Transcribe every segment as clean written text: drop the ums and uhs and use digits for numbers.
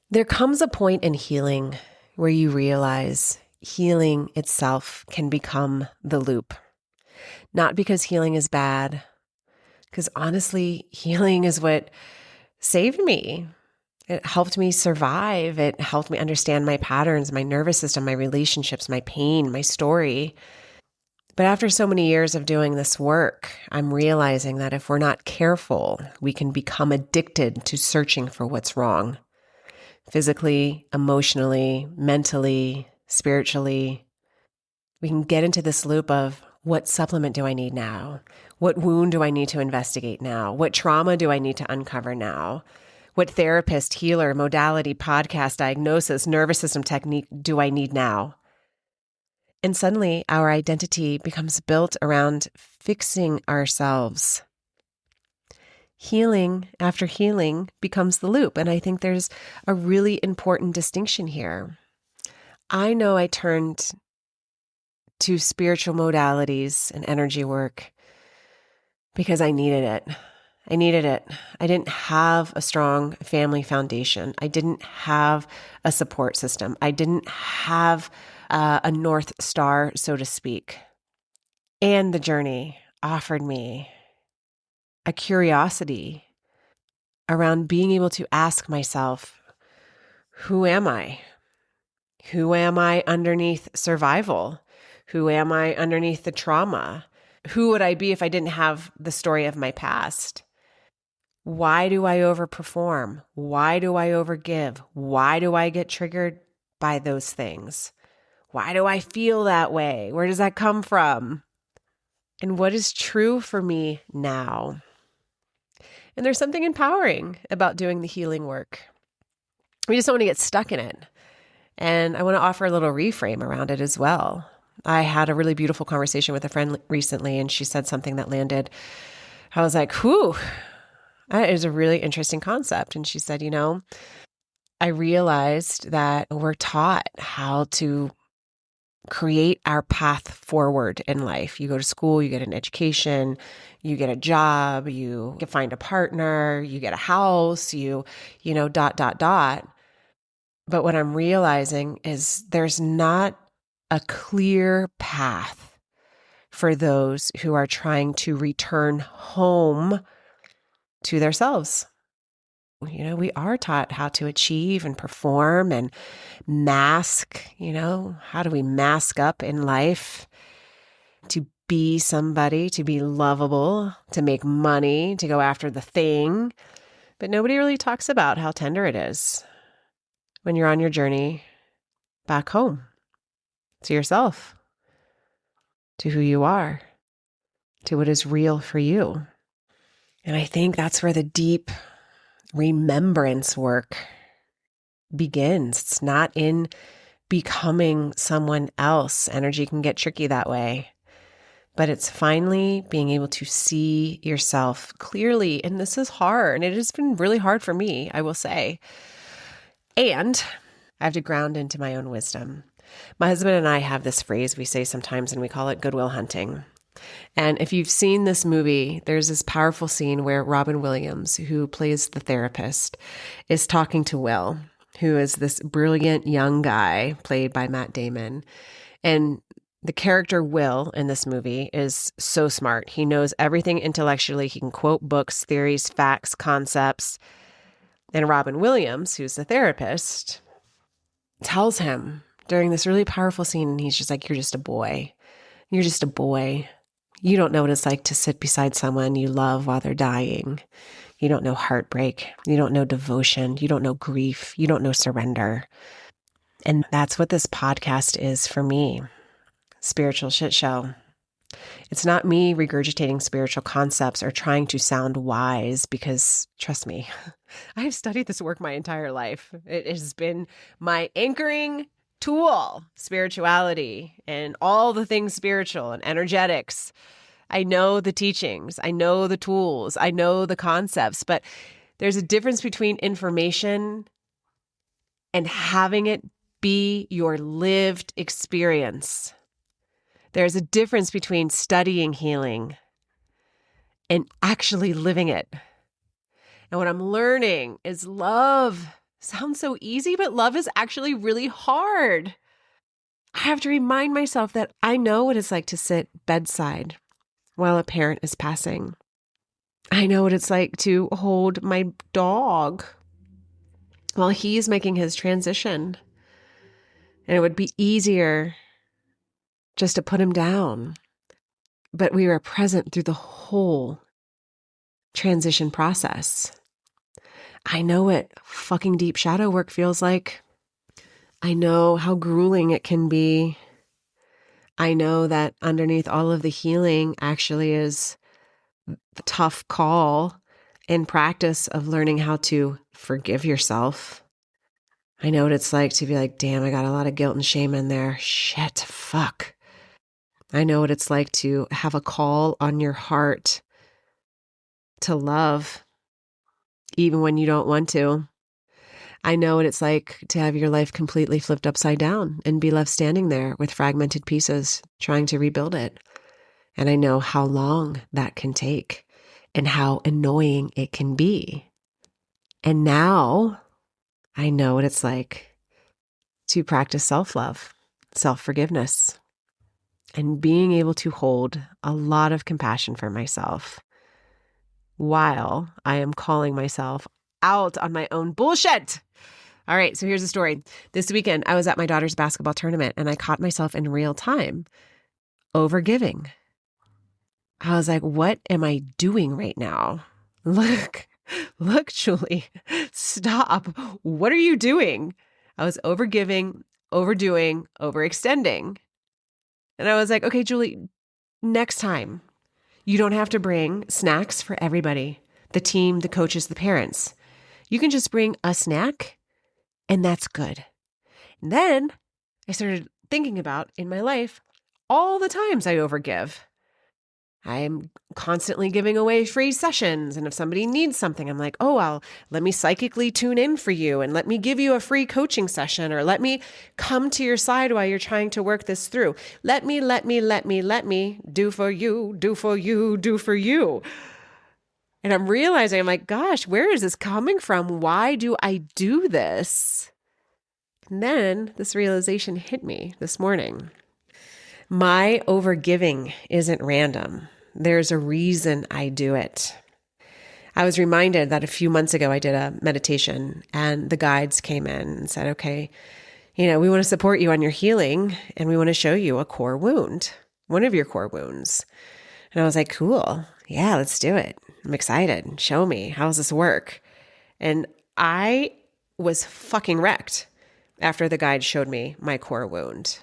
There comes a point in healing where you realize healing itself can become the loop. Not because healing is bad, because honestly, healing is what saved me. It helped me survive. It helped me understand my patterns, my nervous system, my relationships, my pain, my story. But after so many years of doing this work, I'm realizing that if we're not careful, we can become addicted to searching for what's wrong. Physically, emotionally, mentally, spiritually. We can get into this loop of what supplement do I need now? What wound do I need to investigate now? What trauma do I need to uncover now? What therapist, healer, modality, podcast, diagnosis, nervous system technique do I need now? And suddenly our identity becomes built around fixing ourselves. Healing after healing becomes the loop. And I think there's a really important distinction here. I know I turned to spiritual modalities and energy work because I needed it. I needed it. I didn't have a strong family foundation. I didn't have a support system. I didn't have a North Star, so to speak. And the journey offered me a curiosity around being able to ask myself, who am I? Who am I underneath survival? Who am I underneath the trauma? Who would I be if I didn't have the story of my past? Why do I overperform? Why do I overgive? Why do I get triggered by those things? Why do I feel that way? Where does that come from? And what is true for me now? And there's something empowering about doing the healing work. We just don't want to get stuck in it. And I want to offer a little reframe around it as well. I had a really beautiful conversation with a friend recently, and she said something that landed. I was like, whew, that is a really interesting concept. And she said, I realized that we're taught how to create our path forward in life. You go to school, you get an education, you get a job, you can find a partner, you get a house, dot. But what I'm realizing is there's not a clear path for those who are trying to return home to themselves. We are taught how to achieve and perform and mask, how do we mask up in life to be somebody, to be lovable, to make money, to go after the thing. But nobody really talks about how tender it is when you're on your journey back home to yourself, to who you are, to what is real for you. And I think that's where the deep remembrance work begins. It's not in becoming someone else. Energy can get tricky that way. But it's finally being able to see yourself clearly. And this is hard. And it has been really hard for me, I will say. And I have to ground into my own wisdom. My husband and I have this phrase we say sometimes, and we call it goodwill hunting. And if you've seen this movie, there's this powerful scene where Robin Williams, who plays the therapist, is talking to Will, who is this brilliant young guy played by Matt Damon. And the character Will in this movie is so smart. He knows everything intellectually. He can quote books, theories, facts, concepts. And Robin Williams, who's the therapist, tells him during this really powerful scene, and he's just like, you're just a boy. You're just a boy. You don't know what it's like to sit beside someone you love while they're dying. You don't know heartbreak. You don't know devotion. You don't know grief. You don't know surrender. And that's what this podcast is for me. Spiritual Shitshow. It's not me regurgitating spiritual concepts or trying to sound wise because, trust me, I have studied this work my entire life. It has been my anchoring tool, spirituality and all the things spiritual and energetics. I know the teachings, I know the tools, I know the concepts, but there's a difference between information and having it be your lived experience. There's a difference between studying healing and actually living it. And what I'm learning is love Sounds so easy, but love is actually really hard. I have to remind myself that I know what it's like to sit bedside while a parent is passing. I know what it's like to hold my dog while he's making his transition. And it would be easier just to put him down. But we were present through the whole transition process. I know what fucking deep shadow work feels like. I know how grueling it can be. I know that underneath all of the healing actually is the tough call and practice of learning how to forgive yourself. I know what it's like to be like, damn, I got a lot of guilt and shame in there. Shit, fuck. I know what it's like to have a call on your heart to love, even when you don't want to. I know what it's like to have your life completely flipped upside down and be left standing there with fragmented pieces, trying to rebuild it. And I know how long that can take and how annoying it can be. And now I know what it's like to practice self-love, self-forgiveness, and being able to hold a lot of compassion for myself while I am calling myself out on my own bullshit. All right, so here's the story. This weekend, I was at my daughter's basketball tournament and I caught myself in real time overgiving. I was like, what am I doing right now? Look, Julie, stop. What are you doing? I was overgiving, overdoing, overextending. And I was like, okay, Julie, next time, you don't have to bring snacks for everybody, the team, the coaches, the parents. You can just bring a snack and that's good. And then I started thinking about in my life all the times I overgive. I'm constantly giving away free sessions. And if somebody needs something, I'm like, oh, well, let me psychically tune in for you and let me give you a free coaching session, or let me come to your side while you're trying to work this through. Let me do for you, do for you, do for you. And I'm realizing, I'm like, gosh, where is this coming from? Why do I do this? And then this realization hit me this morning. My overgiving isn't random. There's a reason I do it. I was reminded that a few months ago I did a meditation and the guides came in and said, okay, we want to support you on your healing and we want to show you a core wound, one of your core wounds. And I was like, cool. Yeah, let's do it. I'm excited. Show me. How does this work? And I was fucking wrecked after the guide showed me my core wound.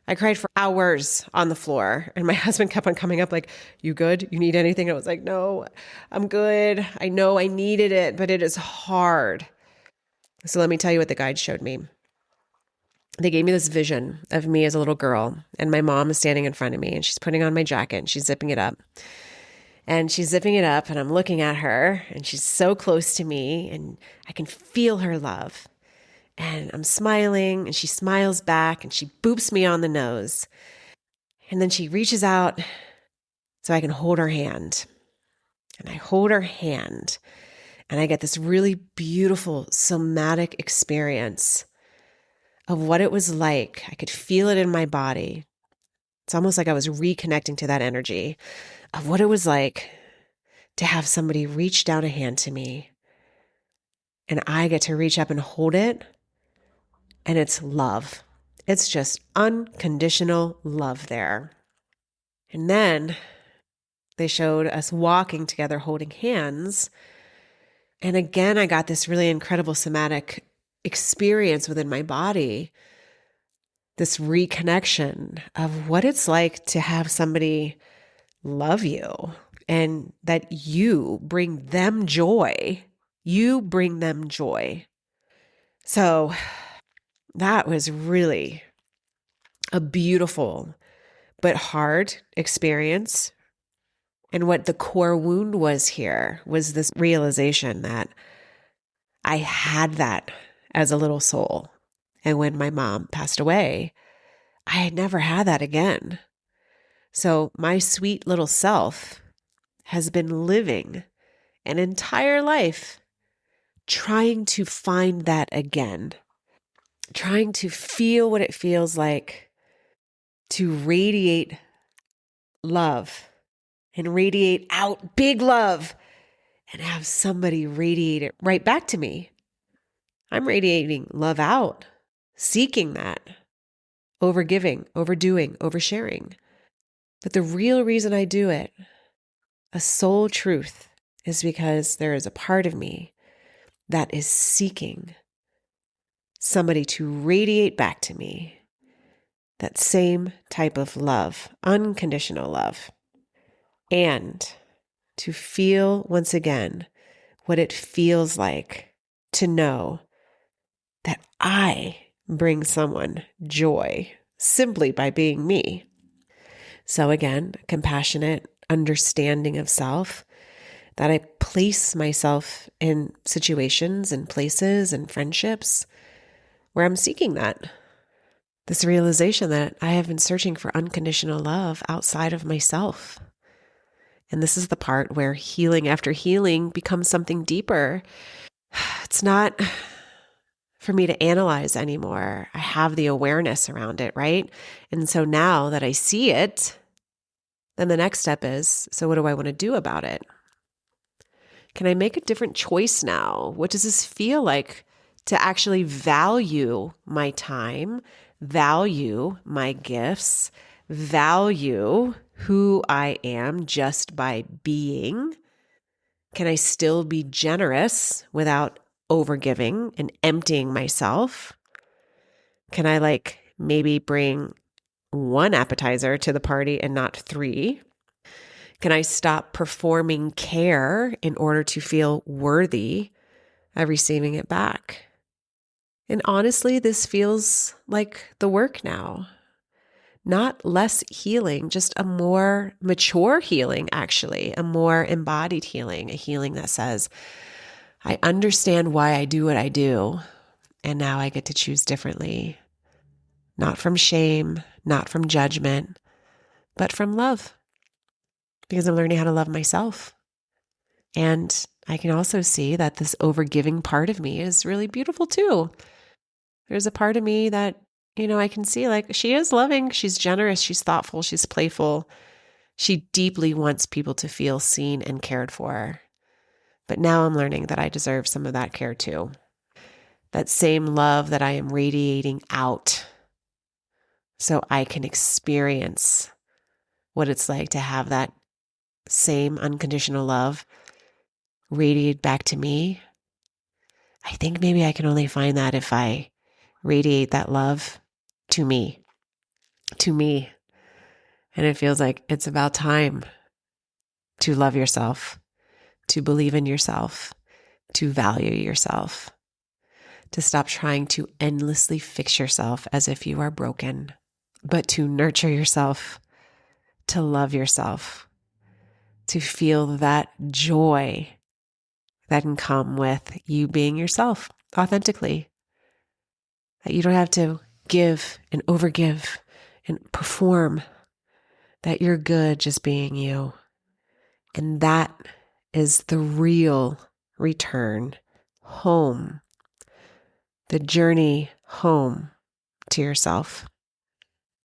I cried for hours on the floor and my husband kept on coming up like, you good? You need anything? And I was like, no, I'm good. I know I needed it, but it is hard. So let me tell you what the guide showed me. They gave me this vision of me as a little girl and my mom is standing in front of me and she's putting on my jacket and she's zipping it up. And she's zipping it up and I'm looking at her and she's so close to me and I can feel her love. And I'm smiling and she smiles back and she boops me on the nose. And then she reaches out so I can hold her hand. And I hold her hand and I get this really beautiful somatic experience of what it was like. I could feel it in my body. It's almost like I was reconnecting to that energy of what it was like to have somebody reach down a hand to me and I get to reach up and hold it. And it's love. It's just unconditional love there. And then they showed us walking together, holding hands. And again, I got this really incredible somatic experience within my body, this reconnection of what it's like to have somebody love you and that you bring them joy. You bring them joy. So that was really a beautiful but hard experience. And what the core wound was here was this realization that I had that as a little soul. And when my mom passed away, I had never had that again. So my sweet little self has been living an entire life trying to find that again, trying to feel what it feels like to radiate love and radiate out big love and have somebody radiate it right back to me. I'm radiating love out, seeking that, overgiving, overdoing, oversharing. But the real reason I do it, a soul truth, is because there is a part of me that is seeking somebody to radiate back to me that same type of love, unconditional love, and to feel once again what it feels like to know that I bring someone joy simply by being me. So again, compassionate understanding of self, that I place myself in situations and places and friendships where I'm seeking that. This realization that I have been searching for unconditional love outside of myself. And this is the part where healing after healing becomes something deeper. It's not for me to analyze anymore. I have the awareness around it, right? And so now that I see it, then the next step is, so what do I want to do about it? Can I make a different choice now? What does this feel like to actually value my time, value my gifts, value who I am just by being? Can I still be generous without overgiving and emptying myself? Can I maybe bring one appetizer to the party and not 3? Can I stop performing care in order to feel worthy of receiving it back? And honestly, this feels like the work now. Not less healing, just a more mature healing, actually, a more embodied healing, a healing that says, I understand why I do what I do, and now I get to choose differently. Not from shame, not from judgment, but from love, because I'm learning how to love myself. And I can also see that this overgiving part of me is really beautiful too. There's a part of me that, I can see she is loving, she's generous, she's thoughtful, she's playful. She deeply wants people to feel seen and cared for. But now I'm learning that I deserve some of that care too. That same love that I am radiating out so I can experience what it's like to have that same unconditional love radiate back to me. I think maybe I can only find that if I radiate that love to me. And it feels like it's about time to love yourself, to believe in yourself, to value yourself, to stop trying to endlessly fix yourself as if you are broken, but to nurture yourself, to love yourself, to feel that joy that can come with you being yourself authentically. That you don't have to give and overgive and perform, that you're good just being you. And that is the real return home, the journey home to yourself.